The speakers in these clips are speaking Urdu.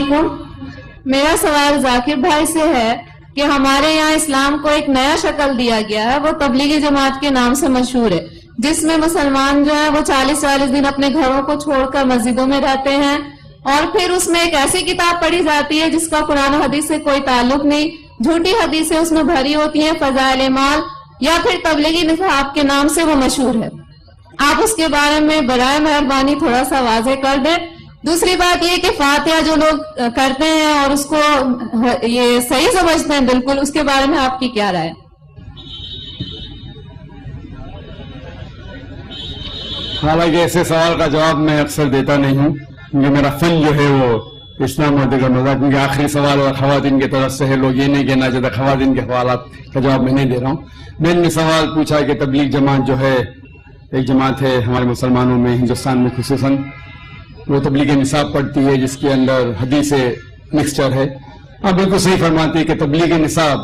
علیکم. میرا سوال ذاکر بھائی سے ہے کہ ہمارے یہاں اسلام کو ایک نیا شکل دیا گیا ہے، وہ تبلیغی جماعت کے نام سے مشہور ہے، جس میں مسلمان جو ہیں وہ 40 دن اپنے گھروں کو چھوڑ کر مسجدوں میں رہتے ہیں، اور پھر اس میں ایک ایسی کتاب پڑھی جاتی ہے جس کا قرآن و حدیث سے کوئی تعلق نہیں، جھوٹی حدیثیں اس میں بھری ہوتی ہیں، فضائل اعمال یا پھر تبلیغی نصاب کے نام سے وہ مشہور ہے. آپ اس کے بارے میں برائے مہربانی تھوڑا سا واضح کر دیں. دوسری بات یہ کہ فاتحہ جو لوگ کرتے ہیں اور اس کو یہ صحیح سمجھتے ہیں بالکل، اس کے بارے میں آپ کی کیا رائے؟ حالانکہ ایسے سوال کا جواب میں اکثر دیتا نہیں ہوں، کیونکہ میرا فن جو ہے وہ اسلام اور دیگر مذاہب، کیونکہ آخری سوال اور خواتین کی طرف سے ہے، لوگ یہ نہیں کہنا چاہتے خواتین کے سوالات کا جواب میں نہیں دے رہا ہوں. میں نے سوال پوچھا کہ تبلیغ جماعت جو ہے ایک جماعت ہے ہمارے مسلمانوں میں، ہندوستان میں خصوصاً، وہ تبلیغ نصاب پڑھتی ہے جس کے اندر حدیث مکسچر ہے. آپ بالکل صحیح فرماتے ہیں کہ تبلیغ نصاب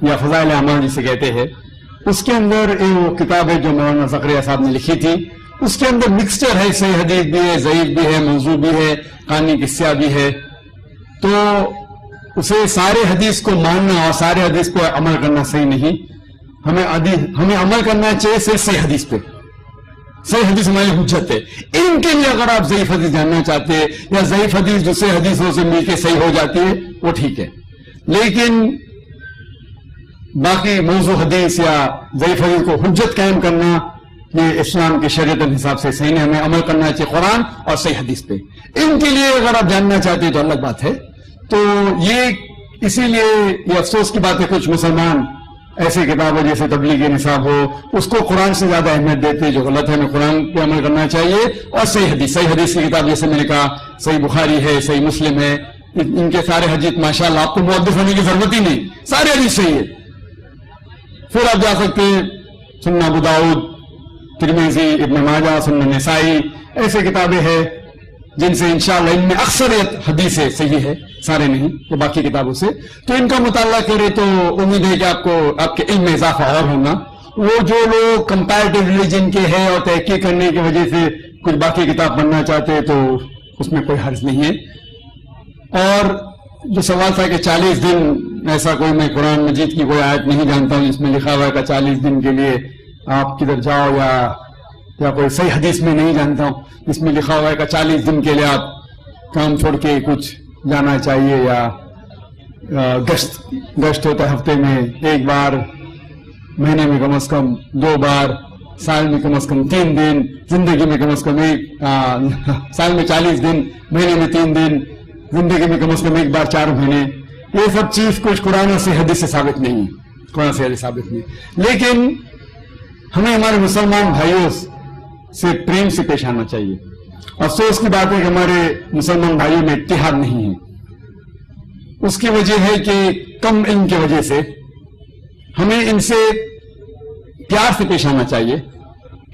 یا فضائل اعمال جسے کہتے ہیں، اس کے اندر ایک کتاب ہے جو مولانا زکریا صاحب نے لکھی تھی، اس کے اندر مکسچر ہے، صحیح حدیث بھی ہے، ضعیف بھی ہے، موضوع بھی ہے، قانی قصہ بھی ہے. تو اسے سارے حدیث کو ماننا اور سارے حدیث پہ عمل کرنا صحیح نہیں. ہمیں عمل کرنا چاہیے صحیح حدیث پہ. صحیح حدیث ہماری حجت ہے. ان کے لیے اگر آپ ضعیف حدیث جاننا چاہتے ہیں یا ضعیف حدیث دوسرے حدیثوں سے مل کے صحیح ہو جاتی ہے وہ ٹھیک ہے، لیکن باقی موضوع حدیث یا ضعیف حدیث کو حجت قائم کرنا یہ اسلام کی شریعت کے حساب سے صحیح نہیں. ہمیں عمل کرنا چاہیے قرآن اور صحیح حدیث پہ. ان کے لیے اگر آپ جاننا چاہتے ہیں تو الگ بات ہے. تو یہ اسی لیے یہ افسوس کی بات ہے کچھ مسلمان ایسی کتابیں جیسے تبلیغ نصاب ہو اس کو قرآن سے زیادہ اہمیت دیتے ہیں، جو غلط ہے. ہمیں قرآن پہ عمل کرنا چاہیے اور صحیح حدیث کی کتاب جیسے میں نے کہا صحیح بخاری ہے، صحیح مسلم ہے، ان کے سارے حدیث ماشاءاللہ آپ کو محدث ہونے کی ضرورت ہی نہیں، سارے حدیث صحیح ہے. پھر آپ جا سکتے ہیں سنن ابو داؤد، ترمذی، ابن ماجہ، سنن نسائی، ایسے کتابیں ہیں جن سے انشاءاللہ ان میں اکثریت حدیث صحیح ہے، سارے نہیں تو باقی کتابوں سے. تو ان کا مطالعہ کرے تو امید ہے کہ آپ کے علم میں اضافہ اور ہوگا. وہ جو لوگ کمپیریٹیو ریلیجن کے ہیں اور تحقیق کرنے کی وجہ سے کچھ باقی کتاب پڑھنا چاہتے ہیں تو اس میں کوئی حرج نہیں ہے. اور جو سوال تھا کہ 40 دن ایسا کوئی، میں قرآن مجید کی کوئی آیت نہیں جانتا ہوں جس میں لکھا ہوا ہے کہ 40 دن کے لیے آپ کدھر جاؤ، یا کوئی صحیح حدیث میں نہیں جانتا ہوں جس میں لکھا ہوا ہے کہ 40 دن کے لیے آپ کام چھوڑ کے کچھ جانا چاہیے، یا گشت ہوتا ہے ہفتے میں 1 بار، مہینے میں کم از کم 2 بار، سال میں کم از کم 3 دن، زندگی میں کم از کم سال میں 40 دن، مہینے میں 3 دن، زندگی میں کم از کم 1 بار 4 مہینے. یہ سب چیز کچھ قرآن سے حدیث سے ثابت نہیں ہے، قرآن سے حدیث ثابت نہیں. لیکن ہمیں ہمارے مسلمان بھائیوں سے پریم سے پیش آنا چاہیے. افسوس کی بات ہے کہ ہمارے مسلمان بھائیوں میں اتحاد نہیں ہے. اس کی وجہ ہے کہ کم علم کی وجہ سے ہمیں ان سے پیار سے پیش آنا چاہیے،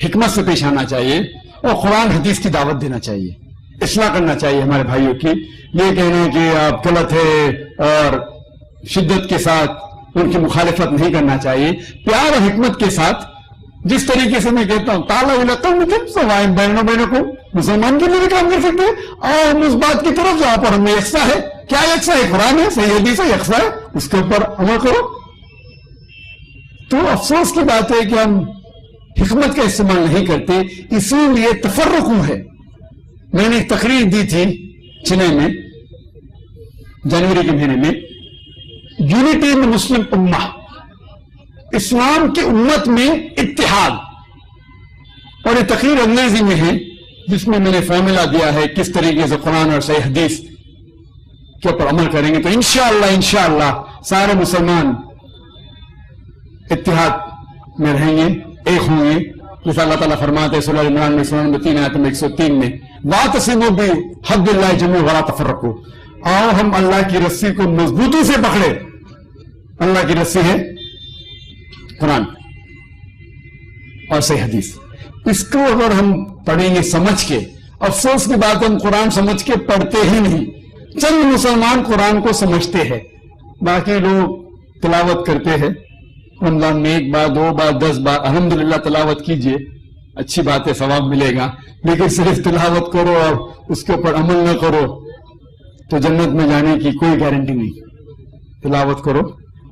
حکمت سے پیش آنا چاہیے اور قرآن حدیث کی دعوت دینا چاہیے، اصلاح کرنا چاہیے ہمارے بھائیوں کی. یہ کہنا کہ آپ غلط ہے اور شدت کے ساتھ ان کی مخالفت نہیں کرنا چاہیے. پیار اور حکمت کے ساتھ، جس طریقے سے میں کہتا ہوں تعالیٰ بہنوں بہنوں کو مسلمان کے لیے بھی کام کر سکتے ہیں، اور ہم اس بات کی طرف جہاں پر ہمیں یکساں ہے. کیا یکساں ہے؟ قرآن ہے، صحیح حدیث ہے، یکساں ہے، اس کے اوپر عمل کرو. تو افسوس کی بات ہے کہ ہم حکمت کا استعمال نہیں کرتے، اسی لیے تفرق ہے. میں نے ایک تقریر دی تھی چنئی میں جنوری کے مہینے میں، یونٹی ان مسلم امہ، اسلام کی امت میں اتحاد. اور یہ تقریر انگریزی میں ہے جس میں نے فارمولا دیا ہے کس طریقے سے قرآن اور صحیح حدیث کے اوپر عمل کریں گے تو انشاءاللہ سارے مسلمان اتحاد میں رہیں گے، ایک ہوں گے. جیسا اللہ تعالیٰ فرماتے ہیں سورہ عمران میں 3 آیت میں 103 میں، وَاعْتَصِمُوا بِحَبْلِ اللَّهِ جَمِيعًا وَلَا تَفَرَّقُوا. آؤ ہم اللہ کی رسی کو مضبوطی سے پکڑے. اللہ کی رسی ہے قرآن اور صحیح حدیث. اس کو اگر ہم پڑھیں گے سمجھ کے، افسوس کی بات ہے ہم قرآن سمجھ کے پڑھتے ہی نہیں. چند مسلمان قرآن کو سمجھتے ہیں، باقی لوگ تلاوت کرتے ہیں رمضان میں 1 بار 2 بار 10 بار. الحمدللہ تلاوت کیجئے، اچھی بات ہے، ثواب ملے گا. لیکن صرف تلاوت کرو اور اس کے اوپر عمل نہ کرو تو جنت میں جانے کی کوئی گارنٹی نہیں. تلاوت کرو,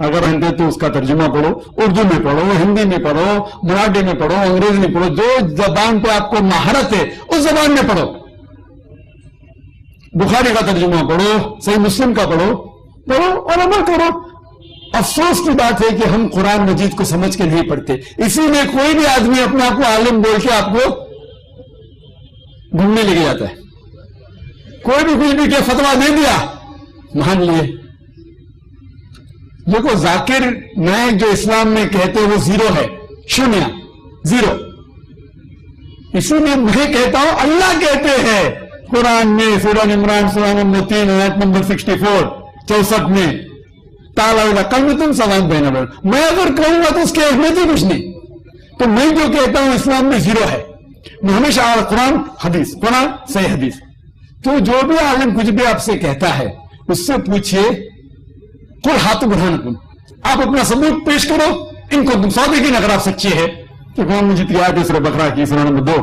اگر ہندی تو اس کا ترجمہ پڑھو, اردو میں پڑھو, ہندی میں پڑھو, مراٹھی میں پڑھو, انگریزی میں پڑھو, جو زبان پہ آپ کو مہارت ہے اس زبان میں پڑھو. بخاری کا ترجمہ پڑھو, صحیح مسلم کا پڑھو اور عمل کرو. افسوس کی بات ہے کہ ہم قرآن مجید کو سمجھ کے نہیں پڑھتے, اسی لیے کوئی بھی آدمی اپنے آپ کو عالم بول کے آپ کو گھومنے لے کے جاتا ہے. کوئی بھی کچھ بھی کہ فتویٰ دے دیا مان لیے. دیکھو ذاکر نائک جو اسلام میں کہتے ہیں وہ زیرو ہے, شونیہ, زیرو. اسی لیے میں کہتا ہوں اللہ کہتے ہیں قرآن میں سورہ عمران سورہ نمبر 3 آیت نمبر 64 میں تالا کل میں تم سوال بہنا بول. میں اگر کہوں گا تو اس کی اہمیت ہی کچھ نہیں. تو میں جو کہتا ہوں اسلام میں زیرو ہے. میں ہمیشہ قرآن حدیث, قرآن صحیح حدیث. تو جو بھی عالم کچھ بھی آپ سے کہتا ہے اس سے پوچھئے قل ہاتھ برہانکم, آپ اپنا ثبوت پیش کرو ان کو تم صادقین, اگر آپ سچے ہیں. کہ قرآن مجید کی آیت سورہ بقرہ کی سورہ نمبر 2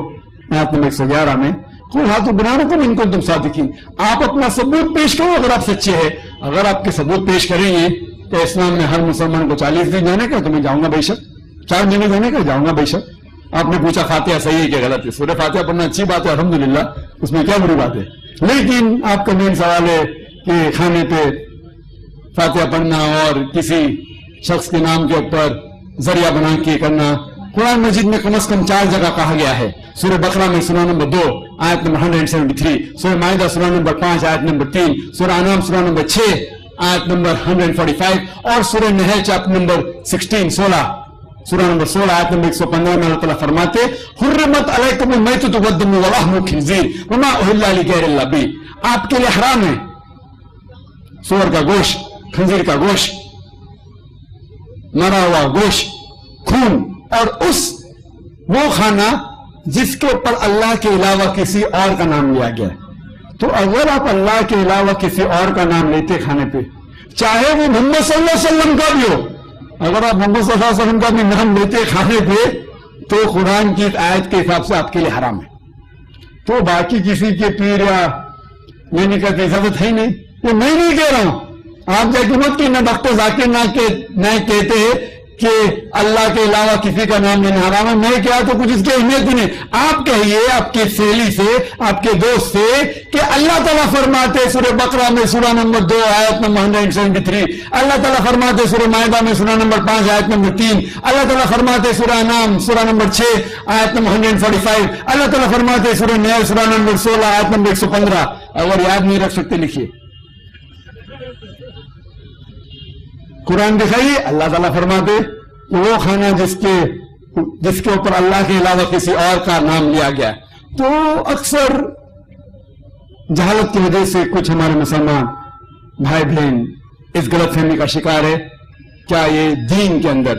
آیت نمبر 111 میں قل ہاتھ برہانکم ان کو تم صادقین, آپ اپنا ثبوت پیش کرو اگر آپ سچے ہیں. اگر آپ کے ثبوت پیش کریں گے تو اسلام میں ہر مسلمان کو 40 دن جانے کا, تو میں جاؤں گا بے شک. 4 دن جانے کا جاؤں گا بے شک. آپ نے پوچھا فاتحہ صحیح ہے کہ غلط ہے. سورہ فاتحہ پڑھنا اچھی بات ہے الحمدللہ, اس میں کیا بری بات ہے. لیکن آپ کا مین سوال ہے کہ کھانے پہ فاتحہ پڑھنا اور کسی شخص کے نام کے اوپر ذریعہ بنا کے کرنا. قرآن مجید میں کم از کم 4 جگہ کہا گیا ہے. سورہ بقرہ میں سورہ نمبر 2 آیت نمبر 173, سورہ مائدہ سورہ نمبر 5 آیت نمبر 3, سورہ انعام سورہ نمبر 6 آیت نمبر 145 اور سورہ نحل چیپٹر نمبر 16 سورہ نمبر 16 آیت نمبر 115 میں اللہ تعالیٰ فرماتے حرمت علیکم المیتۃ والدم ولحم الخنزیر وما اہل لغیر اللہ بہ. آپ کے لیے حرام ہے سور کا گوشت, خنزیر کا گوشت, مرا ہوا گوشت, خون, اور وہ کھانا جس کے اوپر اللہ کے علاوہ کسی اور کا نام لیا گیا. تو اگر آپ اللہ کے علاوہ کسی اور کا نام لیتے کھانے پہ, چاہے وہ محمد صلی اللہ علیہ وسلم کا بھی ہو, اگر آپ محمد صلی اللہ علیہ وسلم کا بھی نام لیتے کھانے پہ تو قرآن کی آیت کے حساب سے آپ کے لیے حرام ہے. تو باقی کسی کے پیر یا لینے کا اجازت ہے نہیں. یہ میں نہیں کہہ رہا ہوں, آپ جا کے مت کہ نہ ڈاکٹر ذاکر نائک کہتے ہیں کہ اللہ کے علاوہ کسی کا نام لینا حرام ہے. میں کیا تو کچھ اس کی اہمیت بھی نہیں. آپ کہیے آپ کی سہیلی سے, آپ کے دوست سے کہ اللہ تعالیٰ فرماتے سورہ بقرہ میں سورہ نمبر 2 آیت نمبر 173, اللہ تعالیٰ فرماتے سورہ مائدہ میں سورہ نمبر 5 آیت نمبر 3, اللہ تعالیٰ فرماتے سورہ انعام سورہ نمبر 6 آیت نمبر 145, اللہ تعالیٰ فرماتے سورہ نحل سورہ نمبر 16 آیت نمبر 115. اگر یاد نہیں رکھ سکتے لکھیے. قرآن دکھائیے, اللہ تعالیٰ فرماتے کہ وہ کھانا جس کے اوپر اللہ کے علاوہ کسی اور کا نام لیا گیا. تو اکثر جہالت کی وجہ سے کچھ ہمارے مسلمان بھائی بہن اس غلط فہمی کا شکار ہے. کیا یہ دین کے اندر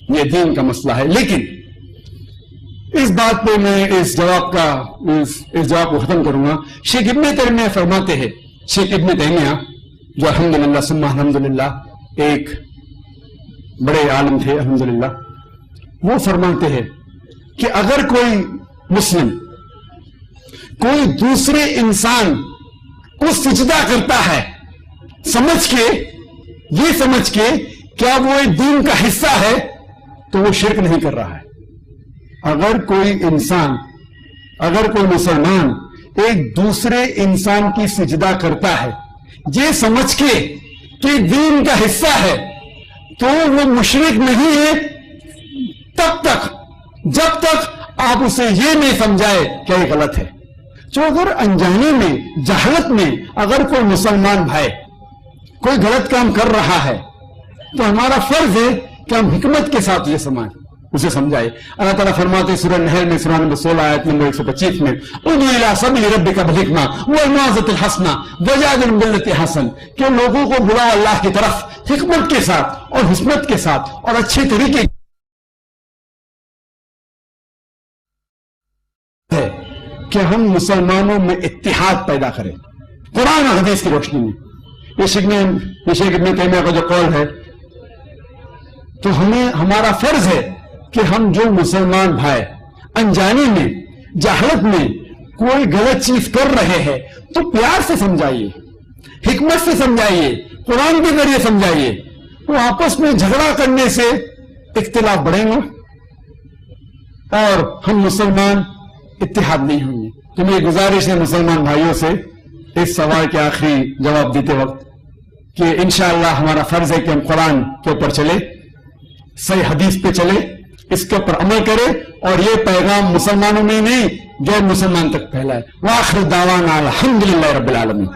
یہ دین کا مسئلہ ہے. لیکن اس بات پہ میں اس جواب کو ختم کروں گا. شیخ ابن تیمیہ فرماتے ہیں, شیخ ابن تیمیہ جو الحمدللہ ثم الحمدللہ ایک بڑے عالم تھے الحمدللہ, وہ فرماتے ہیں کہ اگر کوئی مسلم کوئی دوسرے انسان کو سجدہ کرتا ہے یہ سمجھ کے کیا وہ دین کا حصہ ہے, تو وہ شرک نہیں کر رہا ہے. اگر کوئی مسلمان ایک دوسرے انسان کی سجدہ کرتا ہے یہ سمجھ کے کہ دین کا حصہ ہے, تو وہ مشرک نہیں ہے جب تک آپ اسے یہ نہیں سمجھائے کہ یہ غلط ہے. جو اگر انجانے میں جہالت میں اگر کوئی مسلمان بھائی کوئی غلط کام کر رہا ہے تو ہمارا فرض ہے کہ ہم حکمت کے ساتھ اسے سمجھائے. اللہ تعالیٰ فرماتے سورہ نحل میں سورہ نمبر 16 آیت نمبر 125 میں ادعو الی سبیل ربک بالحکمہ والموعظۃ الحسنہ وجادلھم باللتی ہی احسن, کہ لوگوں کو بلاؤ اللہ کی طرف حکمت کے ساتھ اور حکمت کے ساتھ اور اچھے طریقے ہے کہ ہم مسلمانوں میں اتحاد پیدا کریں قرآن اور حدیث کی روشنی میں. یہ شیخ ابن تیمیہ کا جو قول ہے, تو ہمارا فرض ہے کہ ہم جو مسلمان بھائی انجانے میں جہالت میں کوئی غلط چیز کر رہے ہیں تو پیار سے سمجھائیے, حکمت سے سمجھائیے, قرآن کے ذریعے سمجھائیے. وہ آپس میں جھگڑا کرنے سے اختلاف بڑھیں گا اور ہم مسلمان اتحاد نہیں ہوں گے. تو میری گزارش ہے مسلمان بھائیوں سے اس سوال کے آخری جواب دیتے وقت کہ انشاءاللہ ہمارا فرض ہے کہ ہم قرآن کے اوپر چلے, صحیح حدیث پہ چلے, اس کے اوپر عمل کرے اور یہ پیغام مسلمانوں میں نہیں غیر مسلمان تک پھیلائے. وآخر دعوانا الحمدللہ رب العالمین.